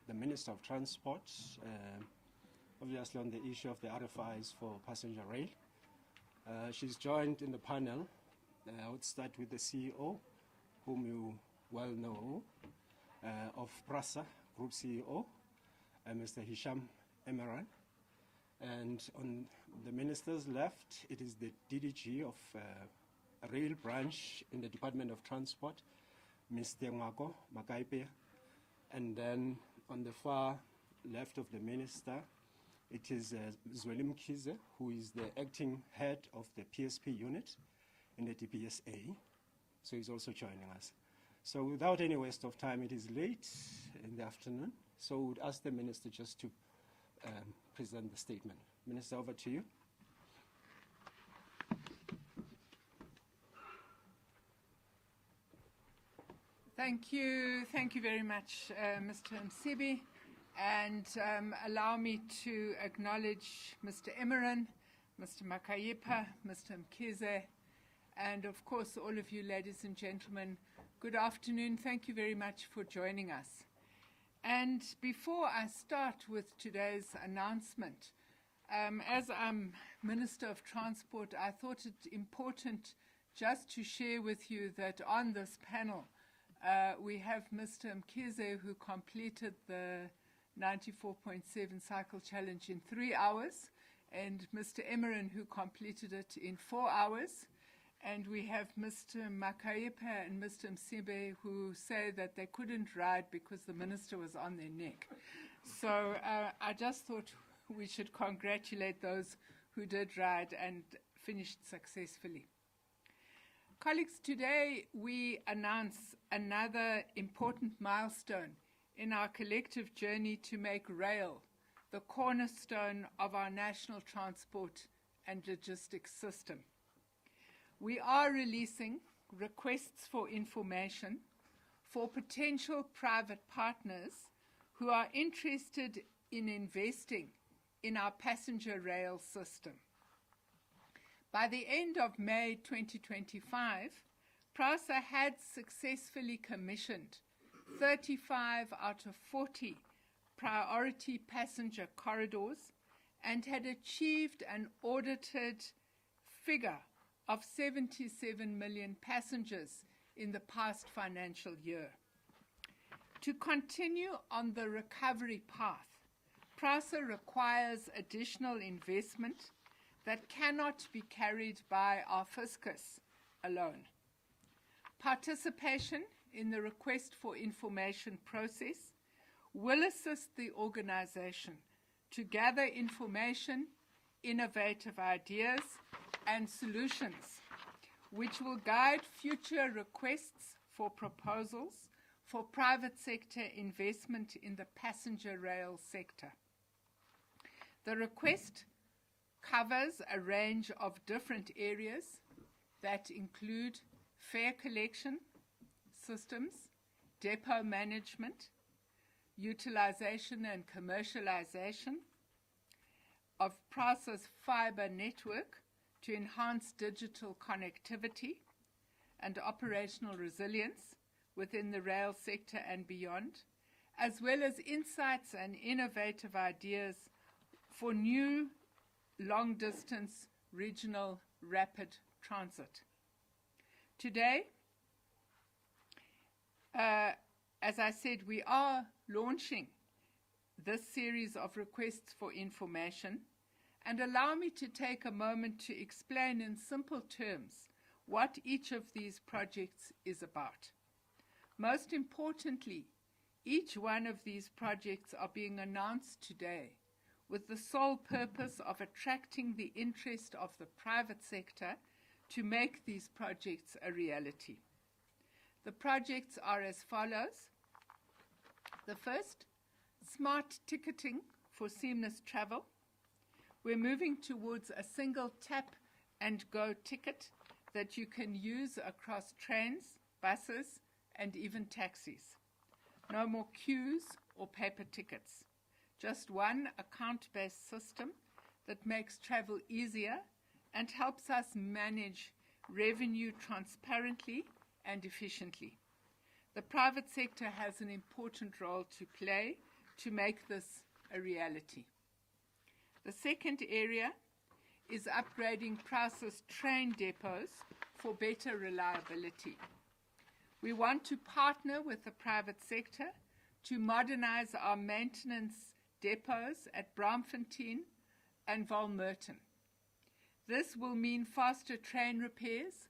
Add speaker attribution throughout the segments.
Speaker 1: the Minister of Transport, obviously on the issue of the RFIs for passenger rail. She's joined in the panel. I would start with the CEO, whom you well know, of PRASA, Group CEO, Mr. Hisham Emiran. And on the minister's left, it is the DDG of a rail branch in the Department of Transport, Mr. Ngako Makaipe. And then on the far left of the minister, it is Zweli Mkhize, who is the acting head of the PSP unit in the DPSA. So he's also joining us. So without any waste of time, it is late in the afternoon. So we would ask the minister just to present the statement. Minister, over to you.
Speaker 2: Thank you very much, Mr. Msibi, and allow me to acknowledge Mr. Emiran, Mr. Makayipa, Mr. Mkhize, and of course all of you ladies and gentlemen. Good afternoon. Thank you very much for joining us. And before I start with today's announcement, as I'm Minister of Transport, I thought it important just to share with you that on this panel, we have Mr. Mkhize, who completed the 94.7 cycle challenge in 3 hours, and Mr. Emiran, who completed it in 4 hours. And we have Mr. Makayipa and Mr. Msibe, who say that they couldn't ride because the minister was on their neck. So I just thought we should congratulate those who did ride and finished successfully. Colleagues, today we announce another important milestone in our collective journey to make rail the cornerstone of our national transport and logistics system. We are releasing requests for information for potential private partners who are interested in investing in our passenger rail system. By the end of May 2025, PRASA had successfully commissioned 35 out of 40 priority passenger corridors and had achieved an audited figure of 77 million passengers in the past financial year. To continue on the recovery path, PRASA requires additional investment that cannot be carried by our fiscus alone. Participation in the request for information process will assist the organization to gather information, innovative ideas, and solutions, which will guide future requests for proposals for private sector investment in the passenger rail sector. The request covers a range of different areas that include fare collection systems, depot management, utilization and commercialization of PRASA's fiber network to enhance digital connectivity and operational resilience within the rail sector and beyond, as well as insights and innovative ideas for new long-distance regional rapid transit. Today, as I said, we are launching this series of requests for information, and allow me to take a moment to explain in simple terms what each of these projects is about. Most importantly, each one of these projects are being announced today with the sole purpose of attracting the interest of the private sector to make these projects a reality. The projects are as follows. The first, smart ticketing for seamless travel. We're moving towards a single tap and go ticket that you can use across trains, buses, and even taxis. No more queues or paper tickets. Just one account-based system that makes travel easier and helps us manage revenue transparently and efficiently. The private sector has an important role to play to make this a reality. The second area is upgrading Prous's train depots for better reliability. We want to partner with the private sector to modernize our maintenance depots at Braamfontein and Valmerton. This will mean faster train repairs,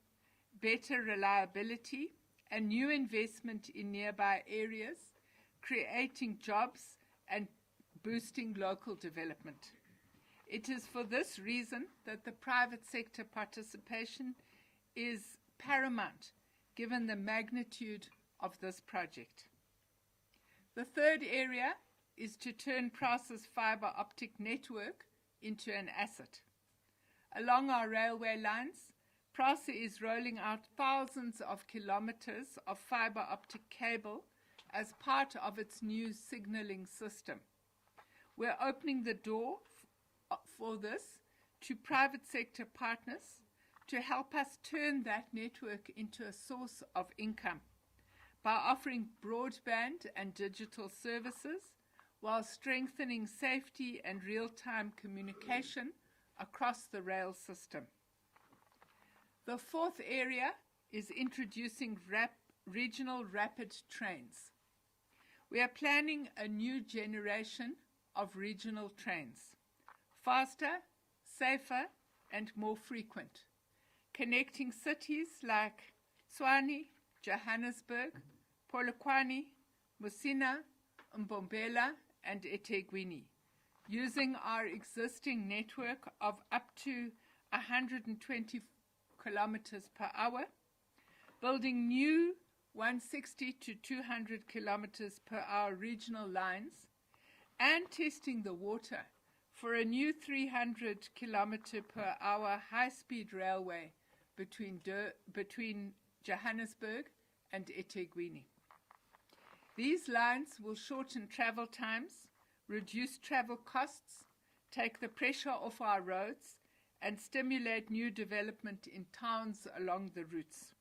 Speaker 2: better reliability, and new investment in nearby areas, creating jobs and boosting local development. It is for this reason that the private sector participation is paramount, given the magnitude of this project. The third area is to turn Prous's fiber optic network into an asset. Along our railway lines, Prous is rolling out thousands of kilometers of fiber optic cable as part of its new signaling system. We're opening the door for this to private sector partners to help us turn that network into a source of income by offering broadband and digital services while strengthening safety and real-time communication across the rail system. The fourth area is introducing regional rapid trains. We are planning a new generation of regional trains, faster, safer, and more frequent, connecting cities like Tshwane, Johannesburg, Polokwane, Musina, Mbombela, and eThekwini, using our existing network of up to 120 kilometers per hour, building new 160 to 200 kilometers per hour regional lines, and testing the water for a new 300 kilometer per hour high-speed railway between Johannesburg and eThekwini. These lines will shorten travel times, reduce travel costs, take the pressure off our roads, and stimulate new development in towns along the routes.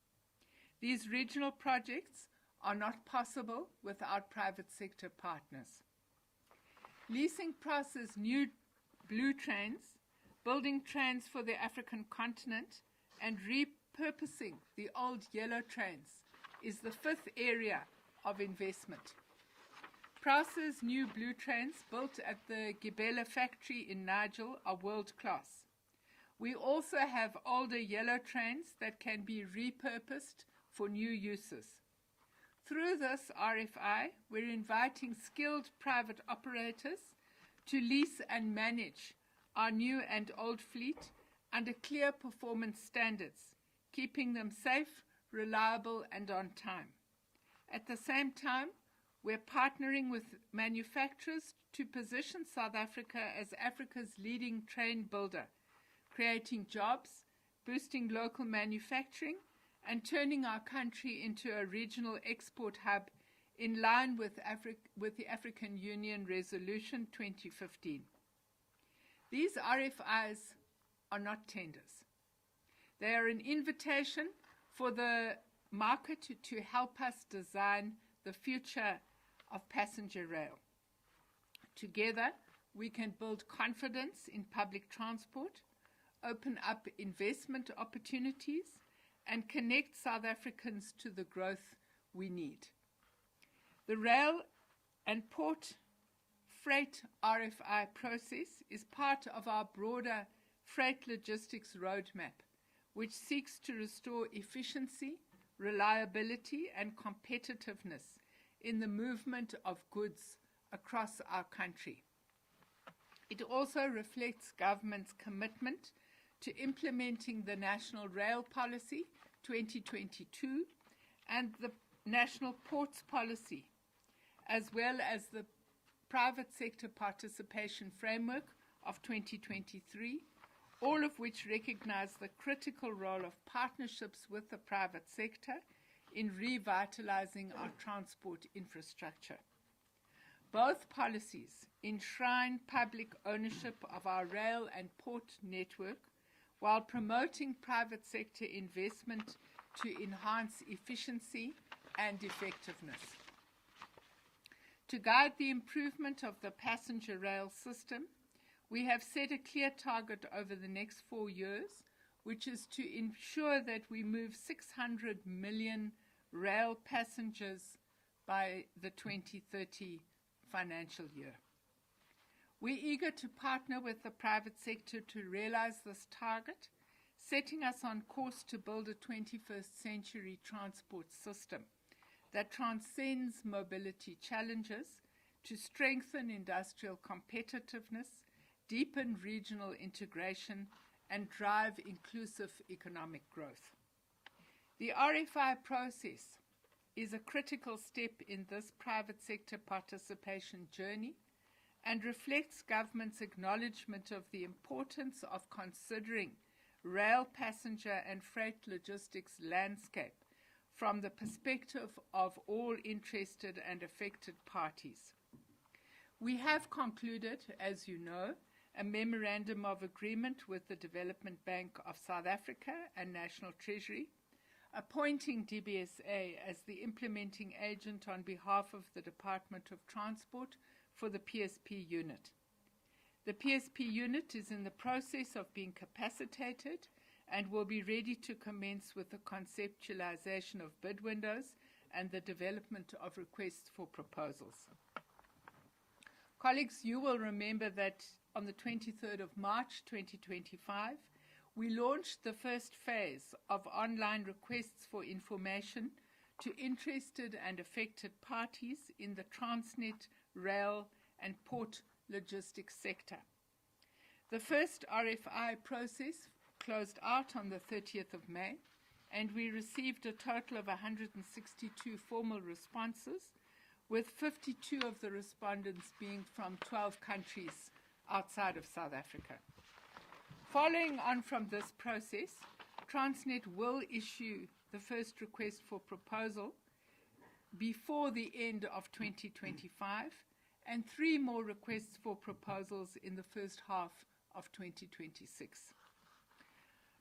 Speaker 2: These regional projects are not possible without private sector partners. Leasing Prous's new blue trains, building trains for the African continent, and repurposing the old yellow trains is the fifth area of investment. Prous's new blue trains built at the Gibela factory in Nigel are world-class. We also have older yellow trains that can be repurposed for new uses. Through this RFI, we're inviting skilled private operators to lease and manage our new and old fleet under clear performance standards, keeping them safe, reliable, and on time. At the same time, we're partnering with manufacturers to position South Africa as Africa's leading train builder, creating jobs, boosting local manufacturing, and turning our country into a regional export hub in line with the African Union Resolution 2015. These RFIs are not tenders. They are an invitation for the market to help us design the future of passenger rail. Together, we can build confidence in public transport, open up investment opportunities, and connect South Africans to the growth we need. The rail and port freight RFI process is part of our broader freight logistics roadmap, which seeks to restore efficiency, reliability, and competitiveness in the movement of goods across our country. It also reflects government's commitment to implementing the National Rail Policy 2022 and the National Ports Policy, as well as the Private Sector Participation Framework of 2023, all of which recognize the critical role of partnerships with the private sector in revitalizing our transport infrastructure. Both policies enshrine public ownership of our rail and port network while promoting private sector investment to enhance efficiency and effectiveness. To guide the improvement of the passenger rail system, we have set a clear target over the next 4 years, which is to ensure that we move 600 million rail passengers by the 2030 financial year. We're eager to partner with the private sector to realize this target, setting us on course to build a 21st century transport system that transcends mobility challenges to strengthen industrial competitiveness, deepen regional integration, and drive inclusive economic growth. The RFI process is a critical step in this private sector participation journey and reflects government's acknowledgement of the importance of considering rail passenger and freight logistics landscape from the perspective of all interested and affected parties. We have concluded, as you know, a memorandum of agreement with the Development Bank of South Africa and National Treasury, appointing DBSA as the implementing agent on behalf of the Department of Transport for the PSP unit. The PSP unit is in the process of being capacitated and will be ready to commence with the conceptualization of bid windows and the development of requests for proposals. Colleagues, you will remember that on the 23rd of March 2025, we launched the first phase of online requests for information to interested and affected parties in the Transnet, rail, and port logistics sector. The first RFI process closed out on the 30th of May, and we received a total of 162 formal responses, with 52 of the respondents being from 12 countries outside of South Africa. Following on from this process, Transnet will issue the first request for proposal before the end of 2025 and 3 more requests for proposals in the first half of 2026.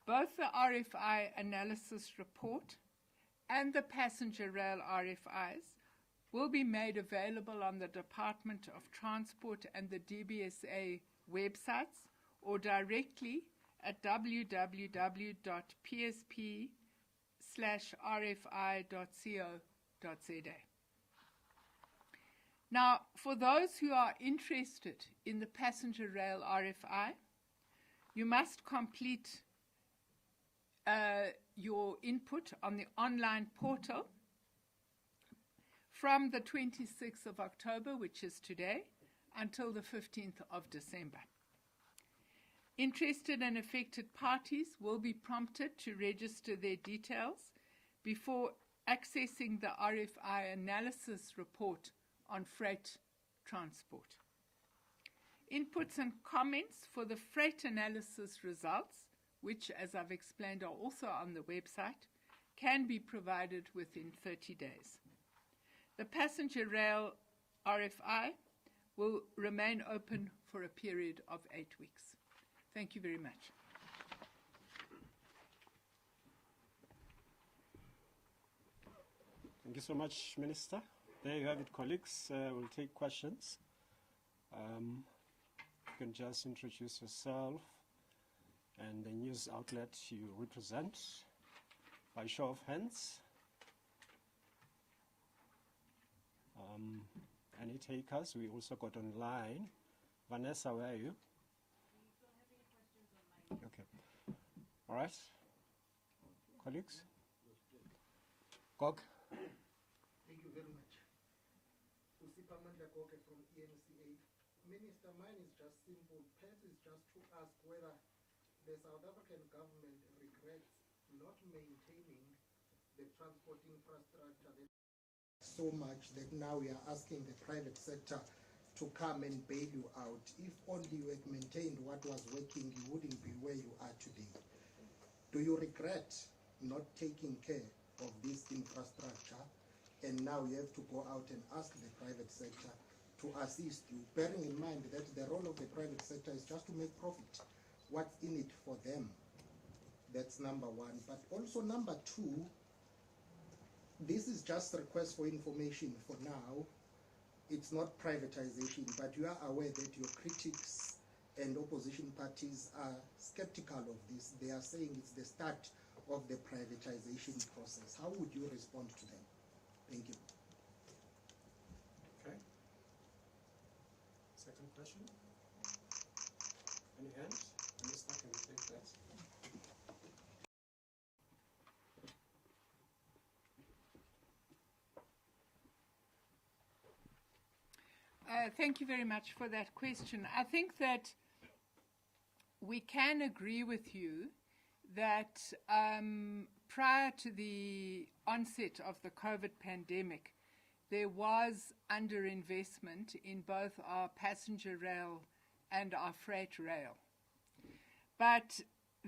Speaker 2: Both the RFI analysis report and the passenger rail RFIs will be made available on the Department of Transport and the DBSA websites or directly at www.psp/rfi.co.za. Now, for those who are interested in the passenger rail RFI, you must complete your input on the online portal from the 26th of October, which is today, until the 15th of December. Interested and affected parties will be prompted to register their details before accessing the RFI analysis report on freight transport. Inputs and comments for the freight analysis results, which, as I've explained, are also on the website, can be provided within 30 days. The passenger rail RFI will remain open for a period of 8 weeks. Thank you very much.
Speaker 1: Thank you so much, Minister. There you have it, colleagues. We'll take questions. You can just introduce yourself and the news outlet you represent by show of hands. Any takers? We also got online. Vanessa, where are you? Okay. All right. Colleagues? Gog?
Speaker 3: Thank you very much. Usipamanda Goke from ENCA. Minister, mine is just simple. Perhaps is just to ask whether the South African government regrets not maintaining the transport infrastructure so much that now we are asking the private sector to come and bail you out. If only you had maintained what was working, you wouldn't be where you are today. Do you regret not taking care of this infrastructure, and now you have to go out and ask the private sector to assist you, bearing in mind that the role of the private sector is just to make profit? What's in it for them? That's number one. But also number two, this is just a request for information for now. it's not privatization, but you are aware that your critics and opposition parties are skeptical of this. They are saying it's the start of the privatization process. How would you respond to them? Thank you.
Speaker 1: Okay. Second question. Any hands? I can take that.
Speaker 2: Thank you very much for that question. I think that we can agree with you that prior to the onset of the COVID pandemic, there was underinvestment in both our passenger rail and our freight rail. But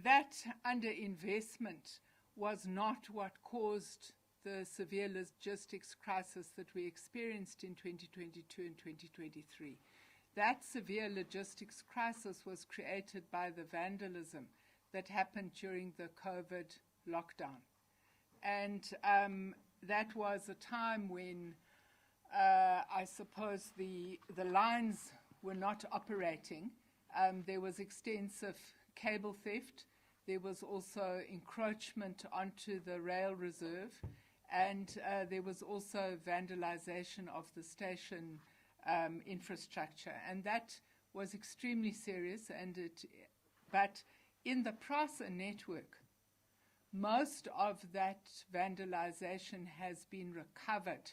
Speaker 2: that underinvestment was not what caused the severe logistics crisis that we experienced in 2022 and 2023. That severe logistics crisis was created by the vandalism that happened during the COVID lockdown. And that was a time when I suppose the lines were not operating. There was extensive cable theft. There was also encroachment onto the rail reserve. And there was also vandalization of the station infrastructure. And that was extremely serious. But in the PRASA network, most of that vandalization has been recovered,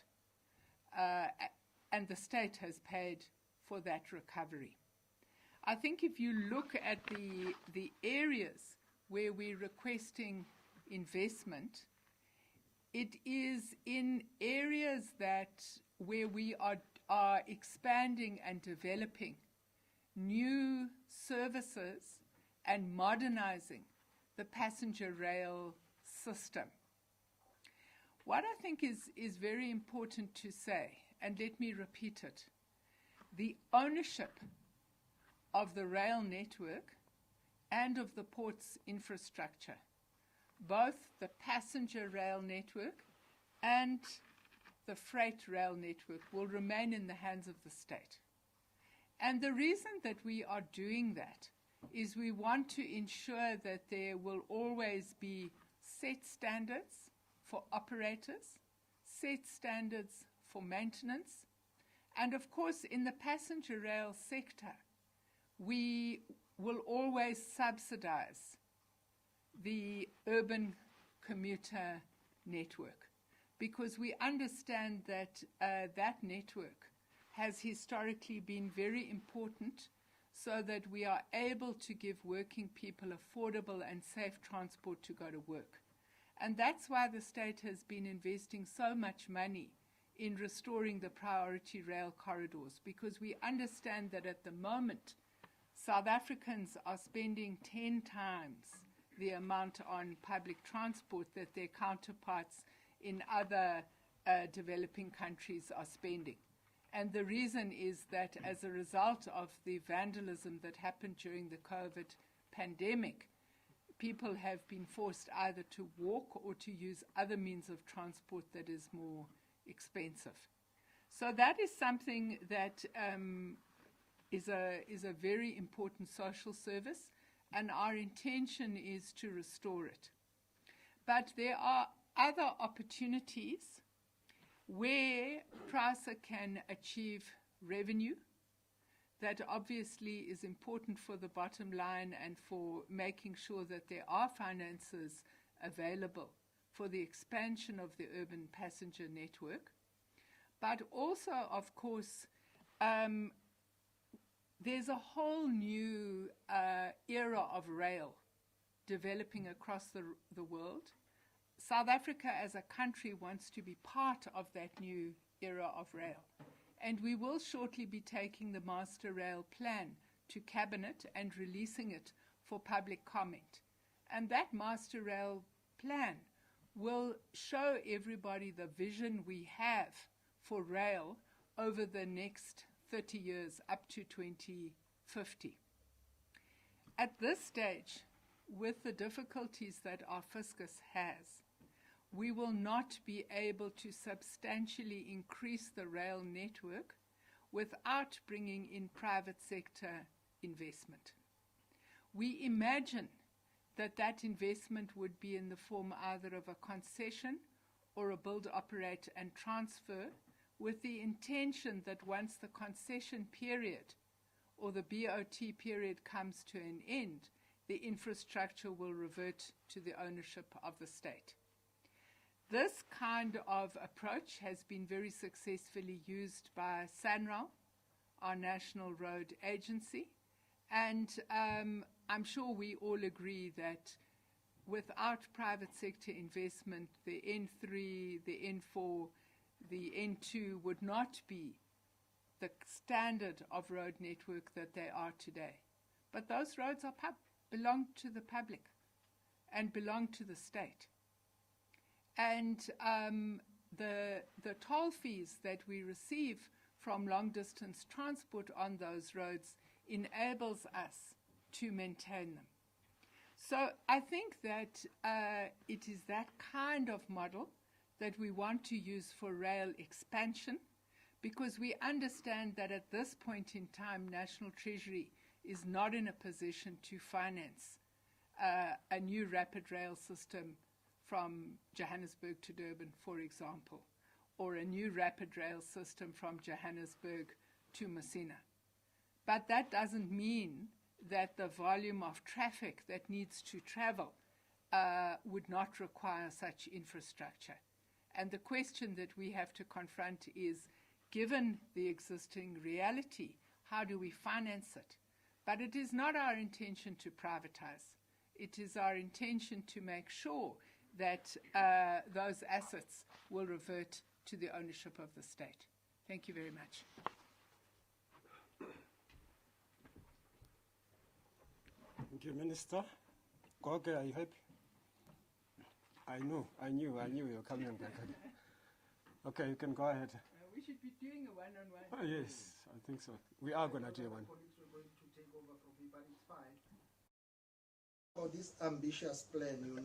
Speaker 2: and the state has paid for that recovery. I think if you look at the areas where we're requesting investment, it is in areas where we are expanding and developing new services and modernizing the passenger rail system. What I think is very important to say, and let me repeat it, the ownership of the rail network and of the port's infrastructure, both the passenger rail network and the freight rail network, will remain in the hands of the state. And the reason that we are doing that is we want to ensure that there will always be set standards for operators, set standards for maintenance, and of course in the passenger rail sector, we will always subsidize the urban commuter network, because we understand that that network has historically been very important so that we are able to give working people affordable and safe transport to go to work. And that's why the state has been investing so much money in restoring the priority rail corridors, because we understand that at the moment, South Africans are spending 10 times the amount on public transport that their counterparts in other developing countries are spending. And the reason is that as a result of the vandalism that happened during the COVID pandemic, people have been forced either to walk or to use other means of transport that is more expensive. So that is something that is a very important social service, and our intention is to restore it. But there are other opportunities where PRASA can achieve revenue that obviously is important for the bottom line and for making sure that there are finances available for the expansion of the urban passenger network. But also, of course, there's a whole new era of rail developing across the world. South Africa as a country wants to be part of that new era of rail. And we will shortly be taking the Master Rail Plan to Cabinet and releasing it for public comment. And that Master Rail Plan will show everybody the vision we have for rail over the next 30 years up to 2050. At this stage, with the difficulties that our fiscus has, we will not be able to substantially increase the rail network without bringing in private sector investment. We imagine that that investment would be in the form either of a concession or a build, operate and transfer, with the intention that once the concession period or the BOT period comes to an end, the infrastructure will revert to the ownership of the state. This kind of approach has been very successfully used by SANRAL, our national road agency, and I'm sure we all agree that without private sector investment, the N3, the N4, the N2 would not be the standard of road network that they are today. But those roads are belong to the public and belong to the state. And the toll fees that we receive from long-distance transport on those roads enables us to maintain them. So I think that it is that kind of model that we want to use for rail expansion, because we understand that at this point in time, National Treasury is not in a position to finance a new rapid rail system from Johannesburg to Durban, for example, or a new rapid rail system from Johannesburg to Messina. But that doesn't mean that the volume of traffic that needs to travel would not require such infrastructure. And the question that we have to confront is, given the existing reality, how do we finance it? But it is not our intention to privatize. It is our intention to make sure that those assets will revert to the ownership of the state. Thank you very much.
Speaker 1: Thank you, Minister. Goge, are you happy? I knew you were coming back. Okay, you can go ahead.
Speaker 2: We should be doing a one-on-one.
Speaker 1: Oh, yes, I think so. We are going to do one.
Speaker 3: Colleagues were going to take over from me, but it's fine. For this ambitious plan,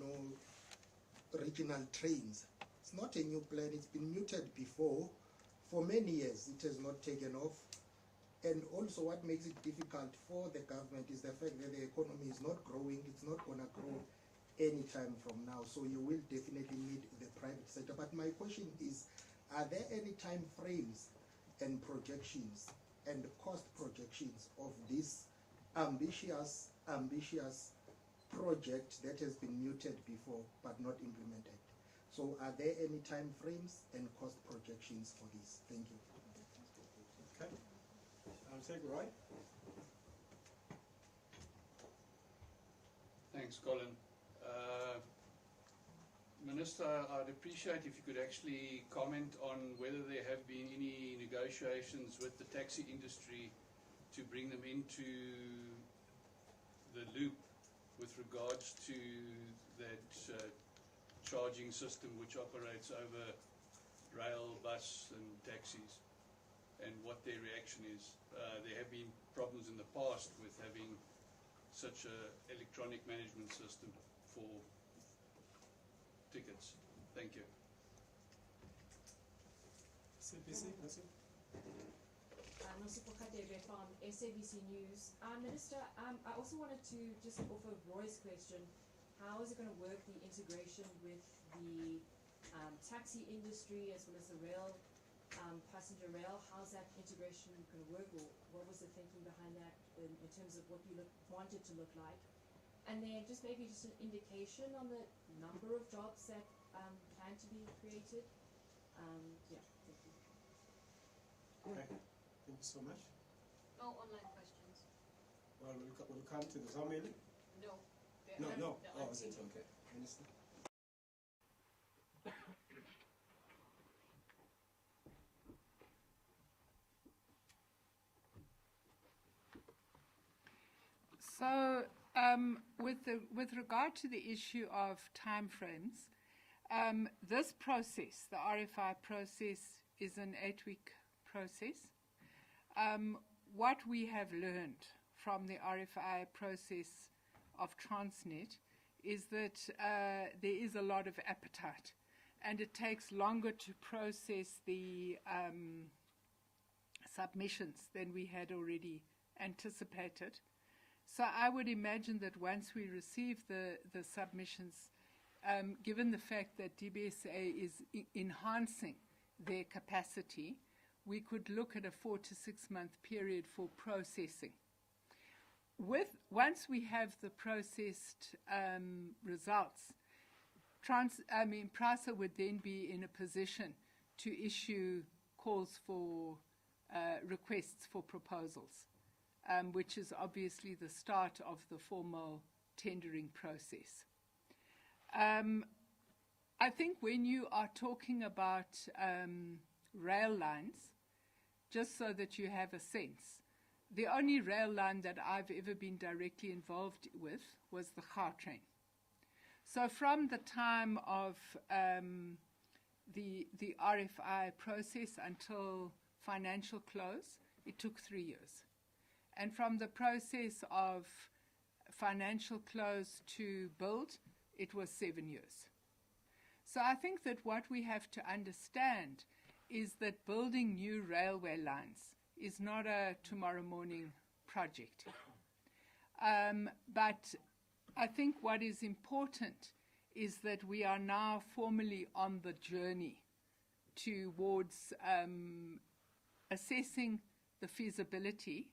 Speaker 3: regional trains, it's not a new plan. It's been mooted before. For many years, it has not taken off. And also what makes it difficult for the government is the fact that the economy is not growing. It's not going to grow anytime from now. So you will definitely need the private sector. But my question is, are there any time frames and projections and cost projections of this ambitious project that has been mooted before but not implemented? So are there any time frames and cost projections for this? Thank you.
Speaker 1: Okay. I'll take Roy.
Speaker 4: Thanks, Colin. Minister, I'd appreciate if you could actually comment on whether there have been any negotiations with the taxi industry to bring them into the loop with regards to that charging system which operates over rail, bus and taxis, and what their reaction is. There have been problems in the past with having such an electronic management system for tickets. Thank you.
Speaker 1: CPC,
Speaker 5: Nosipho Khadebe from SABC News. Minister, I also wanted to just offer Roy's question. How is it going to work, the integration with the taxi industry as well as the rail, passenger rail? How's that integration going to work, or what was the thinking behind that in terms of what you want it to look like? And then just maybe just an indication on the number of jobs that plan to be created. Yeah, thank you.
Speaker 1: Okay, thank you so much.
Speaker 6: No online questions.
Speaker 1: Well, we'll come to the Zomeli.
Speaker 6: No.
Speaker 1: No. Oh, is it okay? Minister.
Speaker 2: So, with regard to the issue of timeframes, this process, the RFI process, is an 8-week process. What we have learned from the RFI process of Transnet is that there is a lot of appetite, and it takes longer to process the submissions than we had already anticipated. So I would imagine that once we receive the submissions, given the fact that DBSA is enhancing their capacity, we could look at a 4 to 6 month period for processing. Once we have the processed results, PRASA would then be in a position to issue calls for requests for proposals, which is obviously the start of the formal tendering process. I think when you are talking about rail lines, just so that you have a sense, the only rail line that I've ever been directly involved with was the Gautrain. So from the time of the RFI process until financial close, it took 3 years. And from the process of financial close to build, it was 7 years. So I think that what we have to understand is that building new railway lines is not a tomorrow morning project. But I think what is important is that we are now formally on the journey towards assessing the feasibility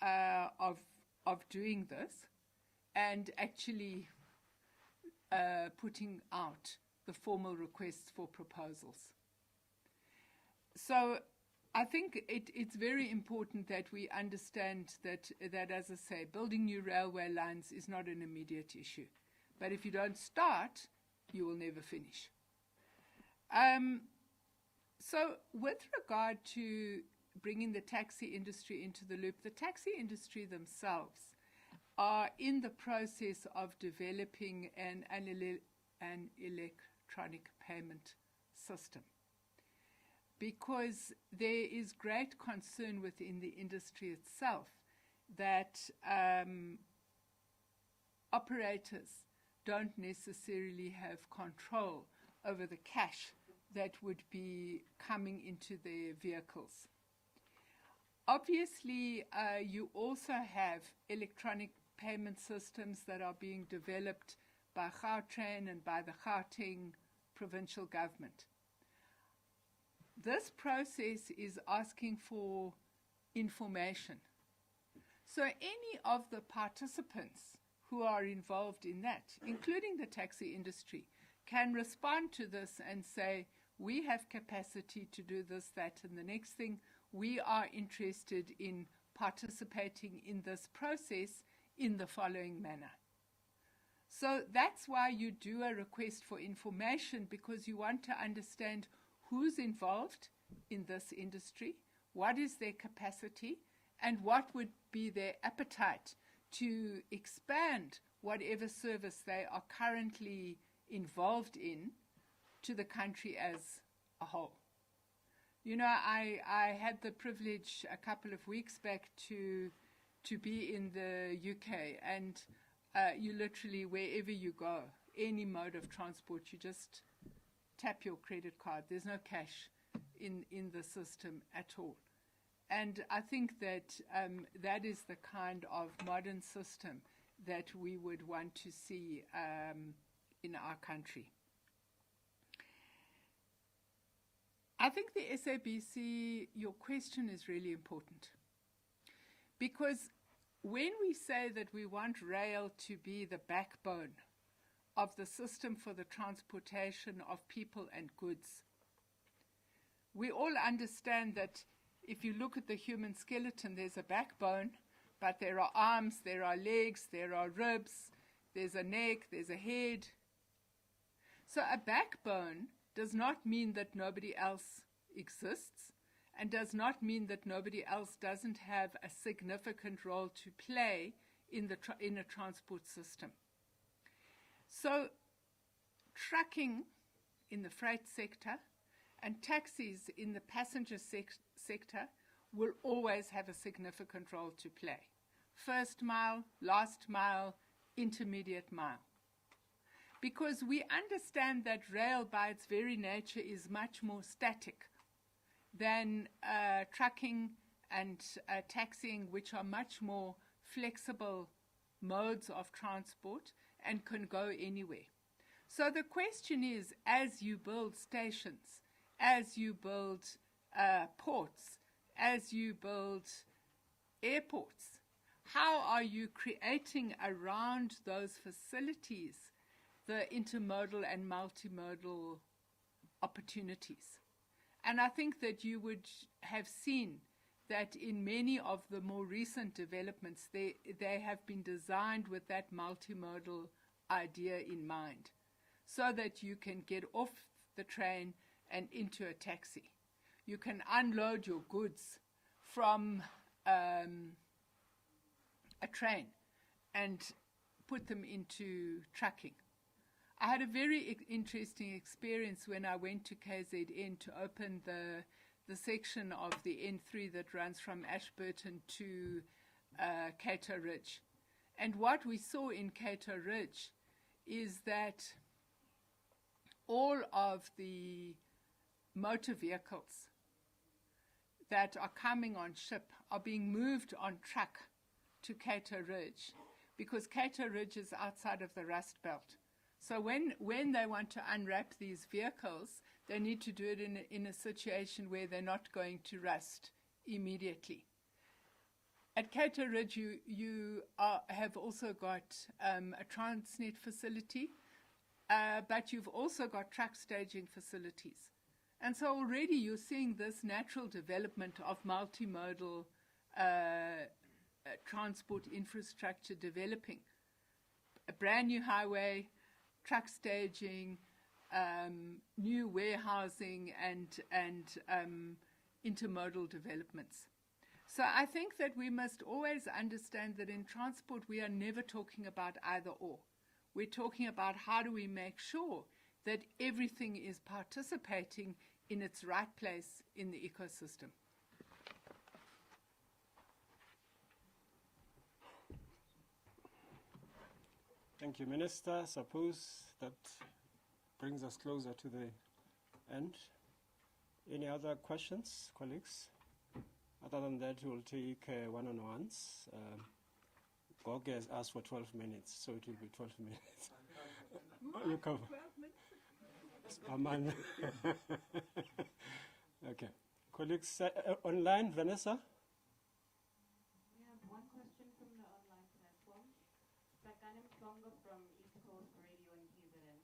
Speaker 2: of doing this and actually putting out the formal requests for proposals. So I think it's very important that we understand that, as I say, building new railway lines is not an immediate issue. But if you don't start, you will never finish. So with regard to bringing the taxi industry into the loop, the taxi industry themselves are in the process of developing an electronic payment system, because there is great concern within the industry itself that operators don't necessarily have control over the cash that would be coming into their vehicles. Obviously, you also have electronic payment systems that are being developed by Gautrain and by the Gauteng provincial government. This process is asking for information. So any of the participants who are involved in that, including the taxi industry, can respond to this and say, we have capacity to do this, that, and the next thing. We are interested in participating in this process in the following manner. So that's why you do a request for information, because you want to understand who's involved in this industry, what is their capacity, and what would be their appetite to expand whatever service they are currently involved in to the country as a whole. You know, I had the privilege a couple of weeks back to be in the UK, and you literally, wherever you go, any mode of transport, you just tap your credit card. There's no cash in the system at all. And I think that that is the kind of modern system that we would want to see in our country. I think the SABC, your question is really important, because when we say that we want rail to be the backbone of the system for the transportation of people and goods, we all understand that if you look at the human skeleton, there's a backbone, but there are arms, there are legs, there are ribs, there's a neck, there's a head. So a backbone does not mean that nobody else exists, and does not mean that nobody else doesn't have a significant role to play in a transport system. So trucking in the freight sector and taxis in the passenger sector will always have a significant role to play. First mile, last mile, intermediate mile. Because we understand that rail by its very nature is much more static than trucking and taxiing, which are much more flexible modes of transport and can go anywhere. So the question is, as you build stations, as you build ports, as you build airports, how are you creating around those facilities the intermodal and multimodal opportunities? And I think that you would have seen that in many of the more recent developments, they have been designed with that multimodal idea in mind, so that you can get off the train and into a taxi. You can unload your goods from a train and put them into trucking. I had a very interesting experience when I went to KZN to open the section of the N3 that runs from Ashburton to Cato Ridge. And what we saw in Cato Ridge is that all of the motor vehicles that are coming on ship are being moved on truck to Cato Ridge, because Cato Ridge is outside of the Rust Belt. So when they want to unwrap these vehicles, they need to do it in a situation where they're not going to rust immediately. At Cato Ridge, you have also got a Transnet facility, but you've also got truck staging facilities. And so already you're seeing this natural development of multimodal transport infrastructure developing. A brand new highway, truck staging, new warehousing, and intermodal developments. So I think that we must always understand that in transport we are never talking about either or. We're talking about how do we make sure that everything is participating in its right place in the ecosystem.
Speaker 1: Thank you, Minister. Suppose that brings us closer to the end. Any other questions, colleagues? Other than that, we'll take one-on-ones. Goge has asked for 12 minutes, so it will be 12 minutes. You cover. 12 minutes. Okay. Colleagues online, Vanessa?
Speaker 7: We have one question from the online platform. Sakanim Tonga from East Coast Radio in KZN.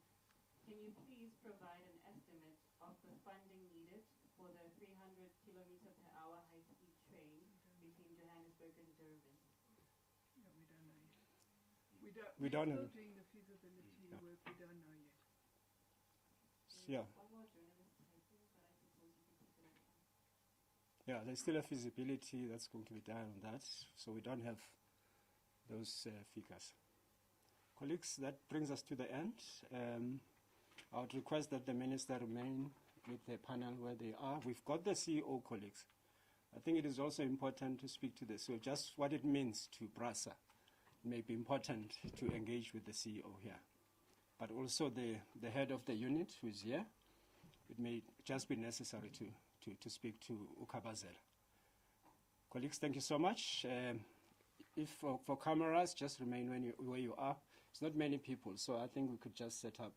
Speaker 7: Can you please provide an estimate of the funding needed for the 300 kilometer per hour high-speed train between Johannesburg and Durban?
Speaker 2: No, we don't know yet.
Speaker 1: We don't know.
Speaker 2: We're still doing the feasibility work. We don't know yet.
Speaker 1: Yeah.
Speaker 7: One more journalist typing, but I suppose you can take it up.
Speaker 1: Yeah, there's still a feasibility that's going to be done on that, so we don't have those figures. Colleagues, that brings us to the end. I would request that the Minister remain with the panel where they are. We've got the CEO, colleagues. I think it is also important to speak to this. So just what it means to BRASA, it may be important to engage with the CEO here. But also the head of the unit who is here, it may just be necessary to speak to Ukabazela. Colleagues, thank you so much. If for cameras, just remain where you are. It's not many people, so I think we could just set up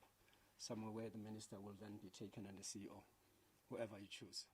Speaker 1: somewhere where the Minister will then be taken and the CEO, whoever you choose.